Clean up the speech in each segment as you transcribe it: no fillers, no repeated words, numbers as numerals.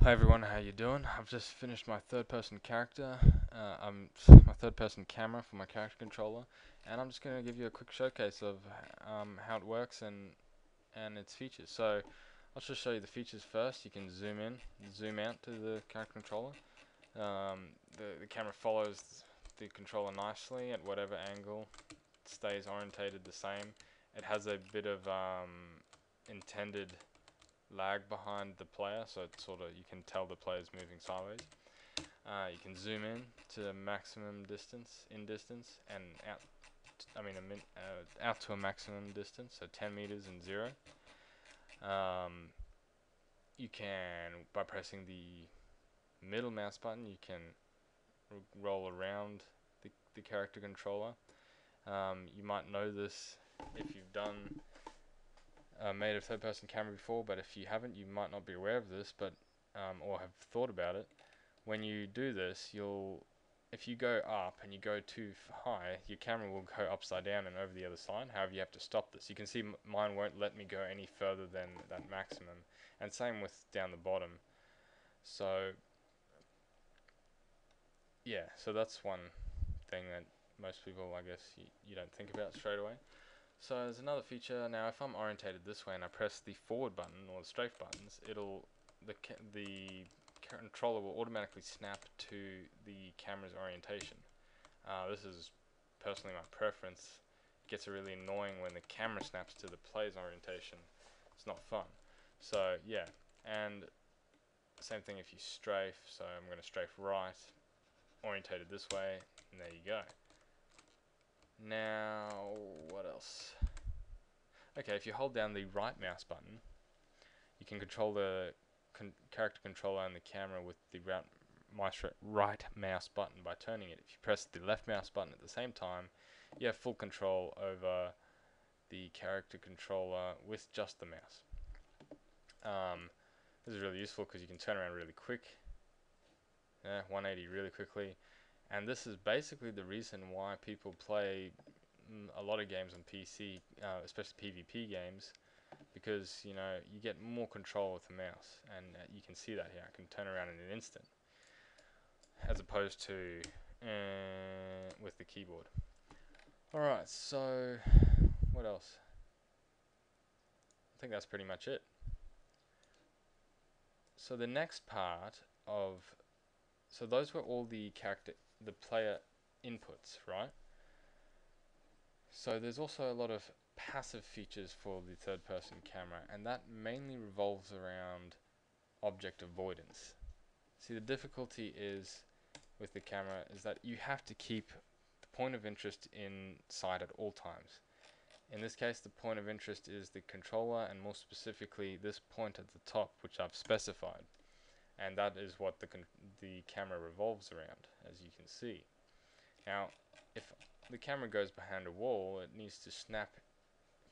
Hi everyone, how you doing? I've just finished my third-person character, my third-person camera for my character controller, and I'm just going to give you a quick showcase of how it works and its features. So I'll just show you the features first. You can zoom in, zoom out to the character controller. The camera follows the controller nicely at whatever angle. It stays orientated the same. It has a bit of intended lag behind the player, so it's sort of, you can tell the player's moving sideways. You can zoom in to maximum distance, and out. Out to a maximum distance, so 10 meters and 0. You can, by pressing the middle mouse button, you can roll around the character controller. You might know this if you've done made a third-person camera before, but if you haven't, you might not be aware of this, but or have thought about it. When you do this, if you go up and you go too high, your camera will go upside down and over the other side. However, you have to stop this. You can see mine won't let me go any further than that maximum, and same with down the bottom. So yeah, so that's one thing that most people, I guess, you don't think about straight away. So there's another feature. Now if I'm orientated this way and I press the forward button or the strafe buttons, the controller will automatically snap to the camera's orientation. This is personally my preference. It gets really annoying when the camera snaps to the player's orientation. It's not fun. So yeah, and same thing if you strafe. So I'm going to strafe right, orientated this way, and there you go. Now, what else? Okay, if you hold down the right mouse button, you can control the character controller and the camera with the right mouse button by turning it. If you press the left mouse button at the same time, you have full control over the character controller with just the mouse. This is really useful because you can turn around really quick, 180 really quickly, and this is basically the reason why people play a lot of games on PC, especially PvP games, because you get more control with the mouse, and you can see that here. I can turn around in an instant, as opposed to with the keyboard. Alright, so what else? I think that's pretty much it. So the next part so those were all the player inputs, right? So there's also a lot of passive features for the third-person camera, and that mainly revolves around object avoidance. See, the difficulty is with the camera is that you have to keep the point of interest in sight at all times. In this case, the point of interest is the controller, and more specifically this point at the top, which I've specified, and that is what the camera revolves around, as you can see. Now, if the camera goes behind a wall, it needs to snap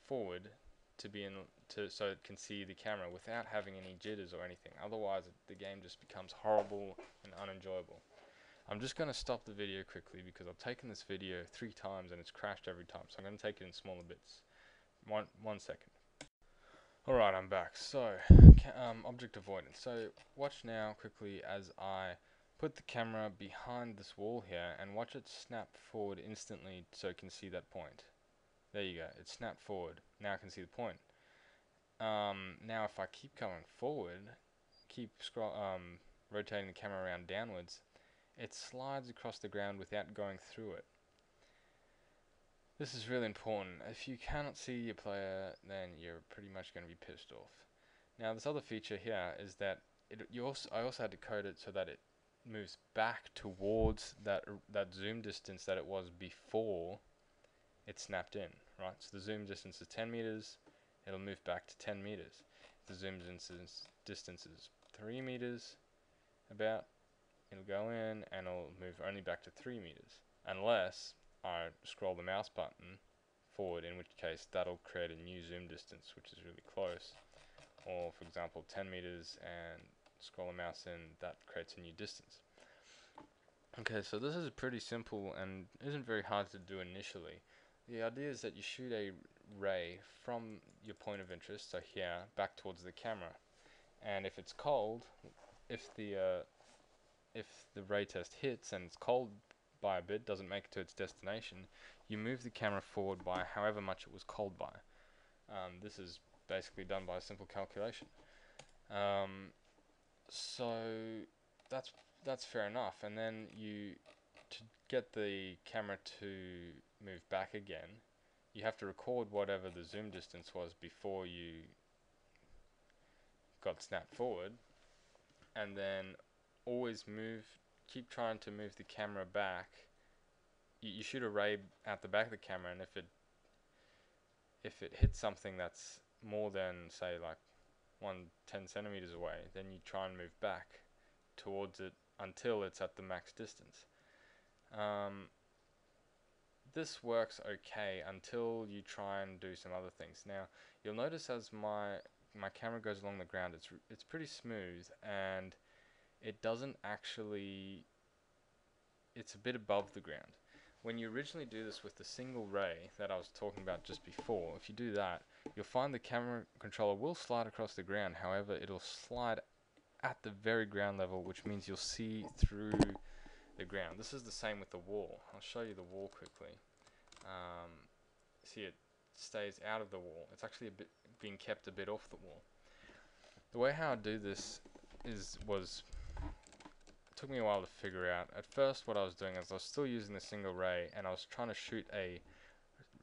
forward so it can see the camera without having any jitters or anything. Otherwise, the game just becomes horrible and unenjoyable. I'm just going to stop the video quickly because I've taken this video 3 times and it's crashed every time, so I'm going to take it in smaller bits. One second. Alright, I'm back. So, object avoidance. So, watch now quickly as I put the camera behind this wall here and watch it snap forward instantly so it can see that point. There you go, it snapped forward. Now I can see the point. Now if I keep going forward, keep rotating the camera around downwards, it slides across the ground without going through it. This is really important. If you cannot see your player, then you're pretty much going to be pissed off. Now this other feature here is that I also had to code it so that it moves back towards that zoom distance that it was before it snapped in, right? So the zoom distance is 10 meters, it'll move back to 10 meters. If the zoom distance is 3 meters, it'll go in and it'll move only back to 3 meters, unless I scroll the mouse button forward, in which case that'll create a new zoom distance, which is really close. Or for example, 10 meters, and scroll the mouse in, that creates a new distance. Okay, so this is pretty simple and isn't very hard to do initially. The idea is that you shoot a ray from your point of interest, so here, back towards the camera. And if it's cold, if the ray test hits and it's cold by a bit, doesn't make it to its destination, you move the camera forward by however much it was cold by. This is basically done by a simple calculation. So that's fair enough. And then to get the camera to move back again, you have to record whatever the zoom distance was before you got snapped forward, and then always keep trying to move the camera back. You shoot a ray at the back of the camera, and if it hits something that's more than, say, like 10 centimeters away, then you try and move back towards it until it's at the max distance. This works okay until you try and do some other things. Now, you'll notice as my camera goes along the ground, it's pretty smooth, and it doesn't actually, it's a bit above the ground. When you originally do this with the single ray that I was talking about just before, if you do that, you'll find the camera controller will slide across the ground. However, it'll slide at the very ground level, which means you'll see through the ground. This is the same with the wall. I'll show you the wall quickly. See, it stays out of the wall. It's actually being kept a bit off the wall. The way how I do this took me a while to figure out. At first, what I was doing is I was still using the single ray, and I was trying to shoot a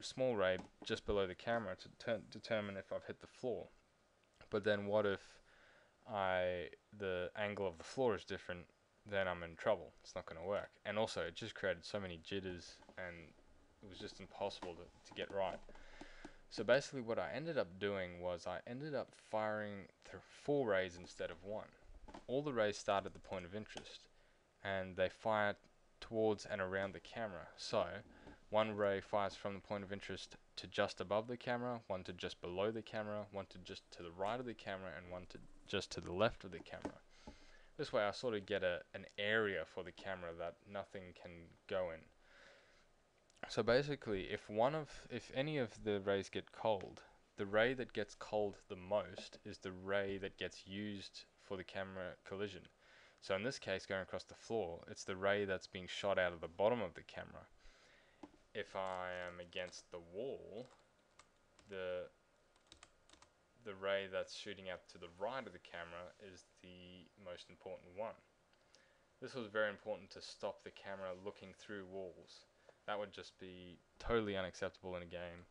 small ray just below the camera to determine if I've hit the floor. But then what if the angle of the floor is different? Then I'm in trouble. It's not going to work. And also, it just created so many jitters, and it was just impossible to get right. So basically what I ended up doing was I ended up firing 4 rays instead of 1. All the rays start at the point of interest, and they fire towards and around the camera. So one ray fires from the point of interest to just above the camera, one to just below the camera, one to just to the right of the camera, and one to just to the left of the camera. This way I sort of get an area for the camera that nothing can go in. So basically, if any of the rays get cold, the ray that gets cold the most is the ray that gets used for the camera collision. So in this case, going across the floor, it's the ray that's being shot out of the bottom of the camera. If I am against the wall, the ray that's shooting out to the right of the camera is the most important one. This was very important to stop the camera looking through walls. That would just be totally unacceptable in a game,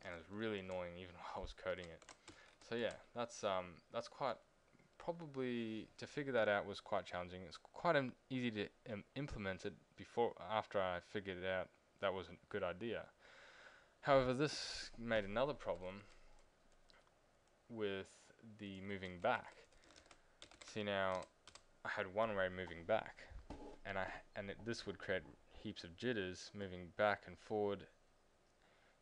and it was really annoying even while I was coding it. So yeah, that's quite, probably to figure that out was quite challenging. It's quite easy to implement it after I figured it out that was a good idea. However, this made another problem with the moving back. See, now I had one ray moving back, and this would create heaps of jitters moving back and forward.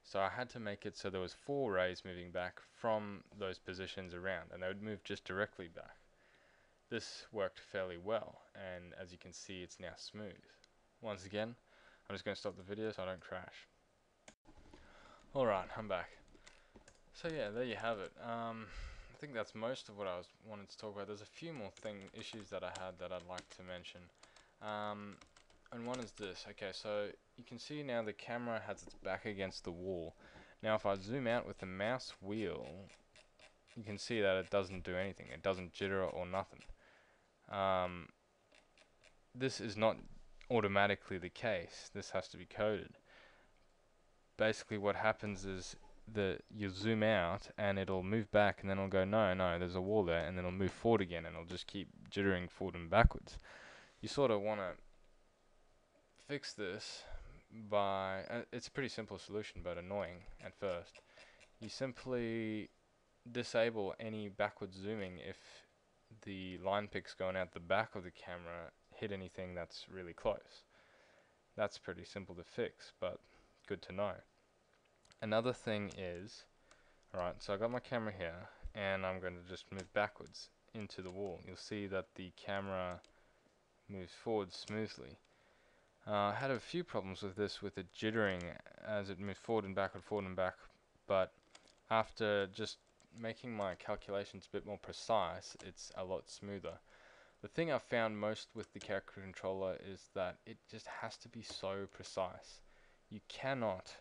So I had to make it so there was 4 rays moving back from those positions around, and they would move just directly back. This worked fairly well, and as you can see, it's now smooth. Once again, I'm just going to stop the video so I don't crash. Alright, I'm back. So yeah, there you have it. I think that's most of what I wanted to talk about. There's a few more issues that I had that I'd like to mention. And one is this. Okay, so you can see now the camera has its back against the wall. Now if I zoom out with the mouse wheel, you can see that it doesn't do anything. It doesn't jitter or nothing. This is not automatically the case. This has to be coded. Basically what happens is you zoom out and it'll move back, and then it'll go, no, there's a wall there, and then it'll move forward again, and it'll just keep jittering forward and backwards. You sort of want to fix this by, it's a pretty simple solution but annoying at first. You simply disable any backward zooming if the line picks going out the back of the camera hit anything that's really close. That's pretty simple to fix, but good to know. Another thing is, alright, so I got my camera here, and I'm going to just move backwards into the wall. You'll see that the camera moves forward smoothly. I had a few problems with this, with it jittering as it moved forward and back, but after just making my calculations a bit more precise, it's a lot smoother. The thing I've found most with the character controller is that it just has to be so precise. You cannot,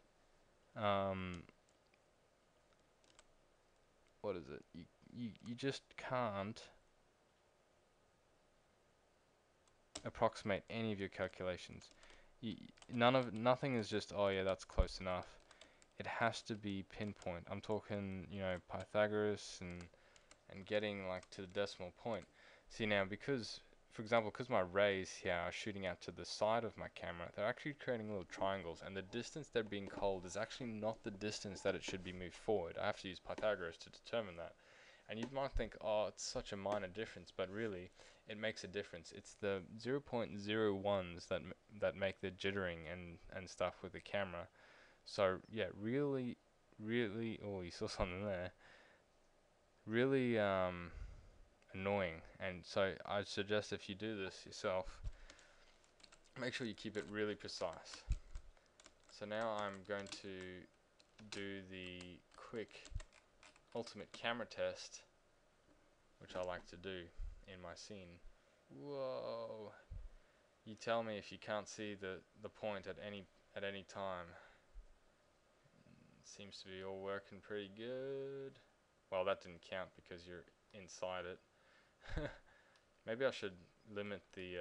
what is it? You just can't approximate any of your calculations. You, nothing is just, oh yeah, that's close enough. It has to be pinpoint. I'm talking, you know, Pythagoras and getting like to the decimal point. See now, because, for example, because my rays here are shooting out to the side of my camera, they're actually creating little triangles, and the distance they're being culled is actually not the distance that it should be moved forward. I have to use Pythagoras to determine that. And you might think, oh, it's such a minor difference, but really, it makes a difference. It's the 0.01s that make the jittering and stuff with the camera. So yeah, really, oh, you saw something there. Really annoying. And so I suggest if you do this yourself, make sure you keep it really precise. So now I'm going to do the quick ultimate camera test, which I like to do in my scene. Whoa! You tell me if you can't see the point at any time. Seems to be all working pretty good. Well, that didn't count because you're inside it. Maybe I should limit the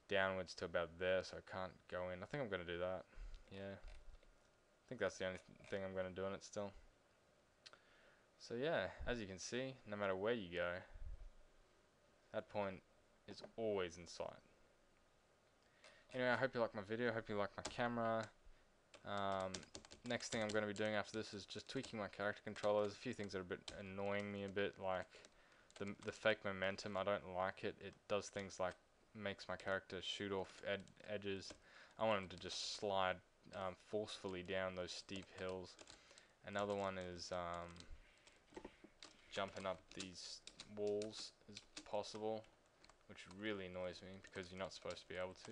downwards to about there so I can't go in. I think I'm going to do that. Yeah. I think that's the only thing I'm going to do on it still. So yeah, as you can see, no matter where you go, that point is always in sight. Anyway, I hope you like my video, I hope you like my camera. Next thing I'm going to be doing after this is just tweaking my character controller. There's a few things that are a bit annoying me a bit, like the fake momentum. I don't like it. It does things like makes my character shoot off edges. I want him to just slide forcefully down those steep hills. Another one is jumping up these walls as possible, which really annoys me because you're not supposed to be able to.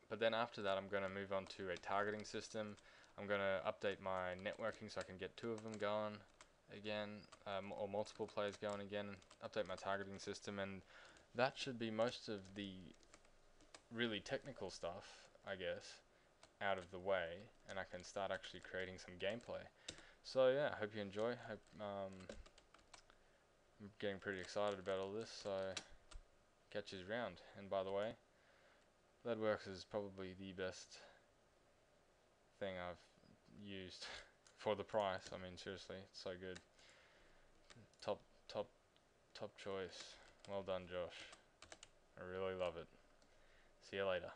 But then after that, I'm going to move on to a targeting system. I'm going to update my networking so I can get 2 of them going again, or multiple players going again, and update my targeting system, and that should be most of the really technical stuff, I guess, out of the way, and I can start actually creating some gameplay. So yeah, I hope you enjoy. I'm getting pretty excited about all this, so catch you round. And by the way, Leadwerks is probably the best thing I've used for the price. I mean, seriously, it's so good. Top, top, top choice. Well done, Josh. I really love it. See you later.